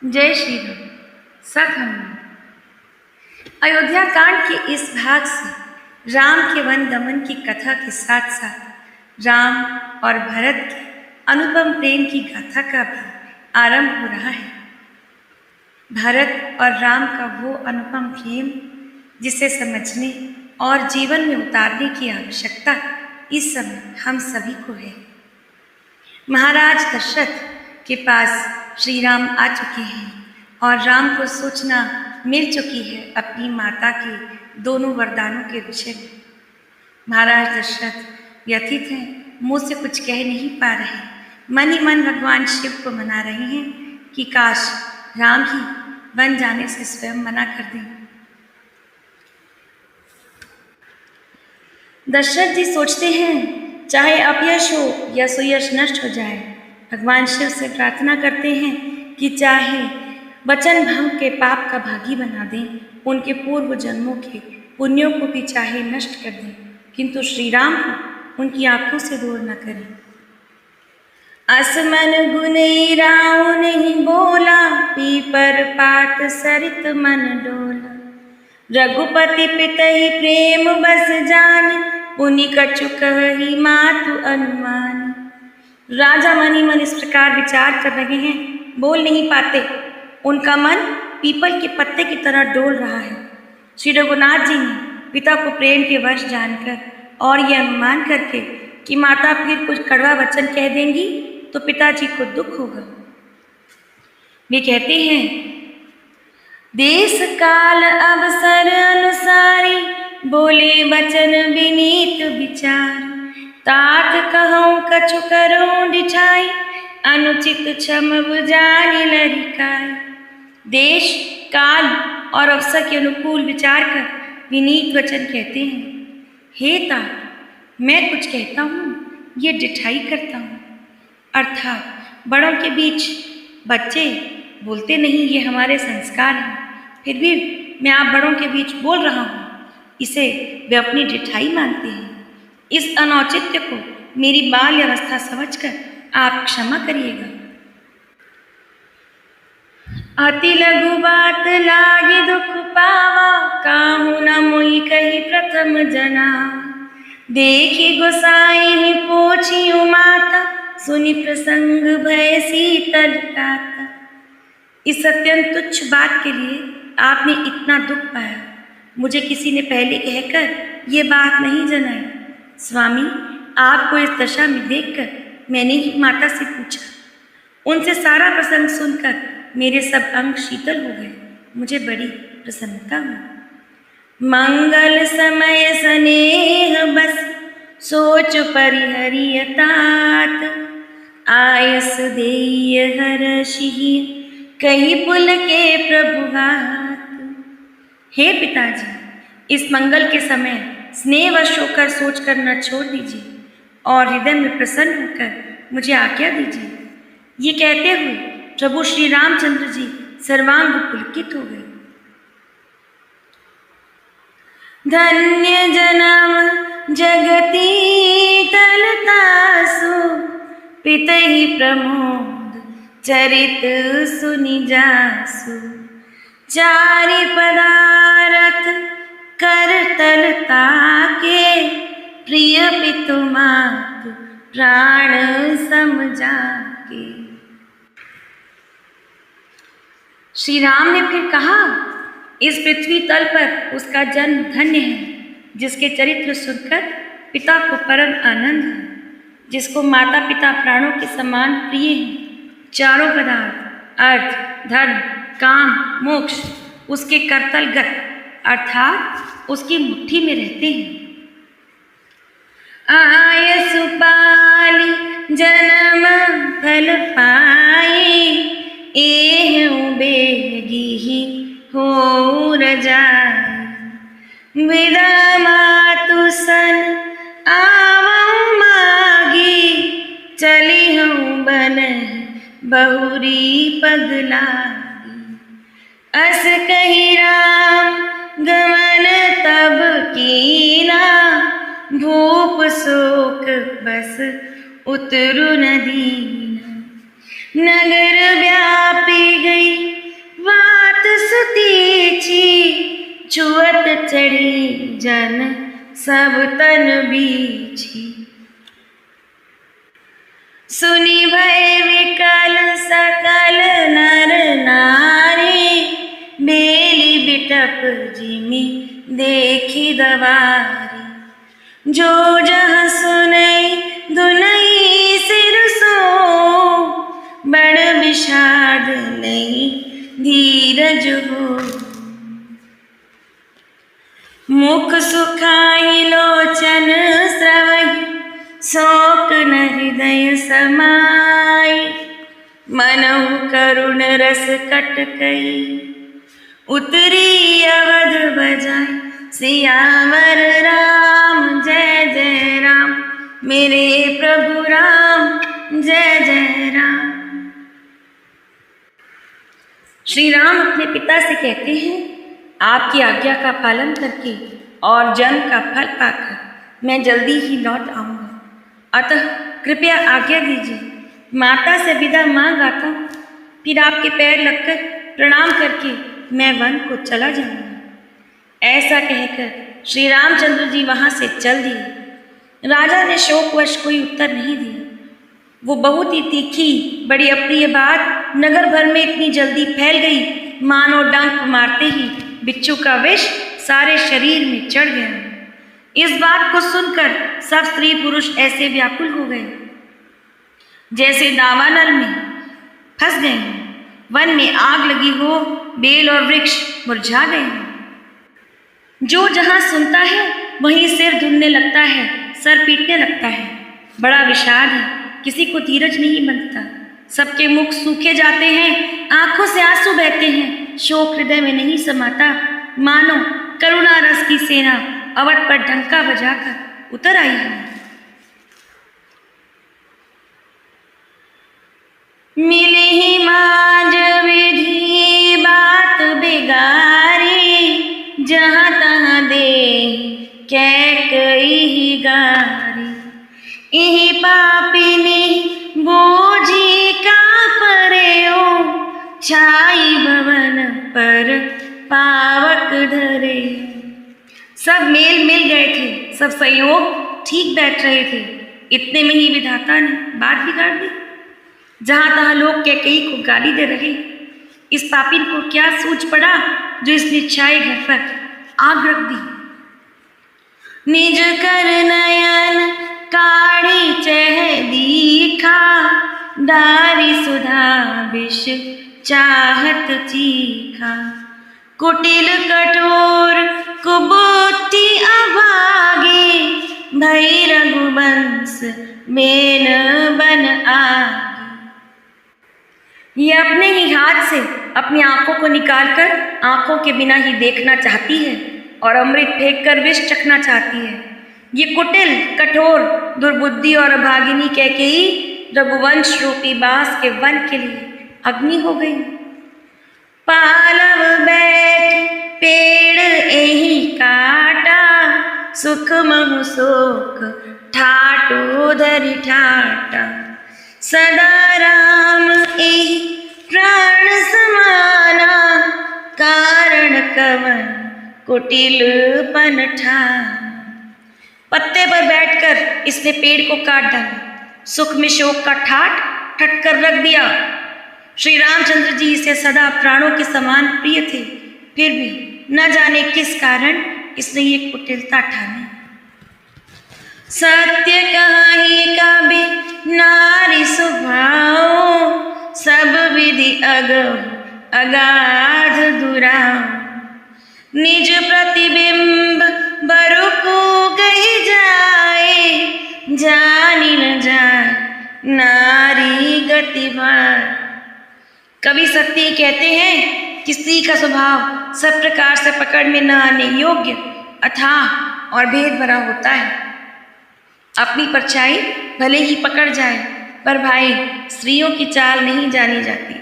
जय श्री राम। सत हनुमान। अयोध्या कांड के इस भाग से राम के वन गमन की कथा के साथ साथ राम और भरत के अनुपम प्रेम की गाथा का भी आरंभ हो रहा है। भरत और राम का वो अनुपम प्रेम जिसे समझने और जीवन में उतारने की आवश्यकता इस समय हम सभी को है। महाराज दशरथ के पास श्री राम आ चुके हैं और राम को सूचना मिल चुकी है अपनी माता के दोनों वरदानों के विषय में। महाराज दशरथ व्यथित हैं, मुँह से कुछ कह नहीं पा रहे, मन ही मन भगवान शिव को मना रहे हैं कि काश राम ही वन जाने से स्वयं मना कर दें। दशरथ जी सोचते हैं चाहे अपयश हो या सुयश नष्ट हो जाए, भगवान शिव से प्रार्थना करते हैं कि चाहे वचन भंग के पाप का भागी बना दें, उनके पूर्व जन्मों के पुण्यों को भी चाहे नष्ट कर दें, किंतु श्री राम को उनकी आंखों से दूर न करें। असमन गुने राव नहीं बोला, पीपर पात सरित मन डोला। रघुपति पितहि प्रेम बस जान, पुनि कछु कहि मातु अनुमान। राजा मन ही मन इस प्रकार विचार कर रहे हैं, बोल नहीं पाते। उनका मन पीपल के पत्ते की तरह डोल रहा है। श्री रघुनाथ जी ने पिता को प्रेम के वश जानकर और ये अनुमान करके कि माता फिर कुछ कड़वा वचन कह देंगी तो पिताजी को दुख होगा, वे कहते हैं देश काल अवसर अनुसारी, बोले वचन विनीत विचार। तात कहूँ कछु करूँ डिठाई, अनुचित क्षम बुझानी लरिकाई। देश काल और अवसर के अनुकूल विचार कर विनीत वचन कहते हैं। हे तात, मैं कुछ कहता हूँ ये डिठाई करता हूँ, अर्थात बड़ों के बीच बच्चे बोलते नहीं, ये हमारे संस्कार हैं। फिर भी मैं आप बड़ों के बीच बोल रहा हूँ, इसे वे अपनी डिठाई मानते हैं। इस अनौचित्य को मेरी बाल्य अवस्था समझकर आप क्षमा करिएगा। अति लघु बात लागे दुख पावा, काहू न मोहि कही प्रथम जना। देखी गोसाई पोछी माता, सुनी प्रसंग भय शीतल काता। इस अत्यंत तुच्छ बात के लिए आपने इतना दुख पाया, मुझे किसी ने पहले कहकर ये बात नहीं जनाई। स्वामी, आपको इस दशा में देखकर मैंने ही माता से पूछा, उनसे सारा प्रसंग सुनकर मेरे सब अंग शीतल हो गए, मुझे बड़ी प्रसन्नता हुई। मंगल समय स्नेह बस, सोच परिहरिय तात। आयस देय हर्षि, कही पुल के प्रभुहात। हे पिताजी, इस मंगल के समय स्नेहवश होकर सोच कर न छोड़ दीजिए और हृदय में प्रसन्न होकर मुझे आज्ञा दीजिए। ये कहते हुए प्रभु श्री रामचंद्र जी सर्वांग पुलकित हो गए। धन्य जन्म जगती तलतासु, पितहि प्रमोद चरित सुनि जासु। चारि पदारथ कर तलता के, प्रिय पितु मातु प्राण समझा के। श्री राम ने फिर कहा, इस पृथ्वी तल पर उसका जन्म धन्य है, जिसके चरित्र सुनकर पिता को परम आनंद है, जिसको माता पिता प्राणों के समान प्रिय हैं। चारों पदार्थ अर्थ धर्म काम मोक्ष उसके करतलगत अर्थात उसकी मुट्ठी में रहते हैं। आयसु पाली जन्म फल पाए, एहु बेगी हो रजाई। विदा मातु सन आवं मागी, चली हूँ बन बहुरी पगलागी। अस कही राम गमन तब कीना, भूप शोक बस उतरु न दीना। नगर व्यापी गई सब तन बीछी। सुनी भय विकल सकल नर नारी, बेली बिटप जिमि देखी दवारी। जो जहाँ सुनई दुनई सिर सो, बड़ विषाद नहीं धीरज हो। मुख सुखाई लोचन स्रवहि, शोक न हृदय समाई। मनहु करुण रस कटकई, उतरी अवध बजाई। सियावर राम जय जय राम, मेरे प्रभु राम जय जय राम। श्री राम अपने पिता से कहते हैं, आपकी आज्ञा का पालन करके और जन्म का फल पाकर मैं जल्दी ही लौट आऊँगा, अतः कृपया आज्ञा दीजिए। माता से विदा मांग आता हूँ, फिर आपके पैर लगकर प्रणाम करके मैं वन को चला जाऊँगा। ऐसा कहकर श्री रामचंद्र जी वहाँ से चल दिए। राजा ने शोकवश कोई उत्तर नहीं दिया। वो बहुत ही तीखी बड़ी अप्रिय बात नगर भर में इतनी जल्दी फैल गई, मानो डंक मारते ही बिच्छू का विष सारे शरीर में चढ़ गया। इस बात को सुनकर सब स्त्री पुरुष ऐसे व्याकुल हो गए जैसे दावानल में फंस गए हों, वन में आग लगी हो, बेल और वृक्ष मुरझा गए हों। जो जहाँ सुनता है वहीं सिर धुनने लगता है, सर पीटने लगता है। बड़ा विषाद है, किसी को धीरज नहीं बनता। सबके मुख सूखे जाते हैं, आंखों से आंसू बहते हैं, शोक हृदय में नहीं समाता। मानो करुणा रस की सेना अवध पर डंका बजाकर उतर आई है। मिले ही माज विधि बात बिगारी, जहाँ तहाँ दे कैकई ही गारी। इही पापिनी बोझी का परेओ, छाई भवन पर पावक धरे। सब मेल मिल गए थे, सब संयोग ठीक बैठ रहे थे। इतने में ही विधाता ने बात बिगाड़ दी। जहाँ तहाँ लोग कैकेयी को गाली दे रहे। इस पापिन को क्या सूझ पड़ा जो इसने छाए घर पर आग रख दी। निज कर नयन काढ़ी चह दीखा, डारी सुधा विष चाहत चीखा। कुटिल कठोर कुबुद्धि अभागे, भई रघुवंश बेन बन आगे। ये अपने ही हाथ से अपनी आंखों को निकालकर आंखों के बिना ही देखना चाहती है और अमृत फेंक कर विष चखना चाहती है। ये कुटिल कठोर दुर्बुद्धि और अभागिनी कैकेयी रघुवंश रूपी बांस के वन के लिए अग्नि हो गई। पालव बैठ पेड़ एही काटा, सुख महु शोक ठाटो धरि ठाटा। सदा राम एही प्राण समाना, कारण कवन कुटिलपन ठाना। पत्ते पर बैठकर इसने पेड़ को काट डाला, सुख में शोक का ठाट ठट कर रख दिया। श्री रामचंद्र जी इसे सदा प्राणों के समान प्रिय थे, फिर भी न जाने किस कारण इसने ये कुटिलता ठानी। सत्य कहाही का भी नारी स्वभाव, सब विधि अगम अगाध दुराव। निज प्रतिबिंब बरुकु गई जाए, जानी न जाए नारी गति भार। कवि सत्य कहते हैं कि स्त्री का स्वभाव सब प्रकार से पकड़ में न आने योग्य, अथाह और भेद भरा होता है। अपनी परछाई भले ही पकड़ जाए, पर भाई स्त्रियों की चाल नहीं जानी जाती।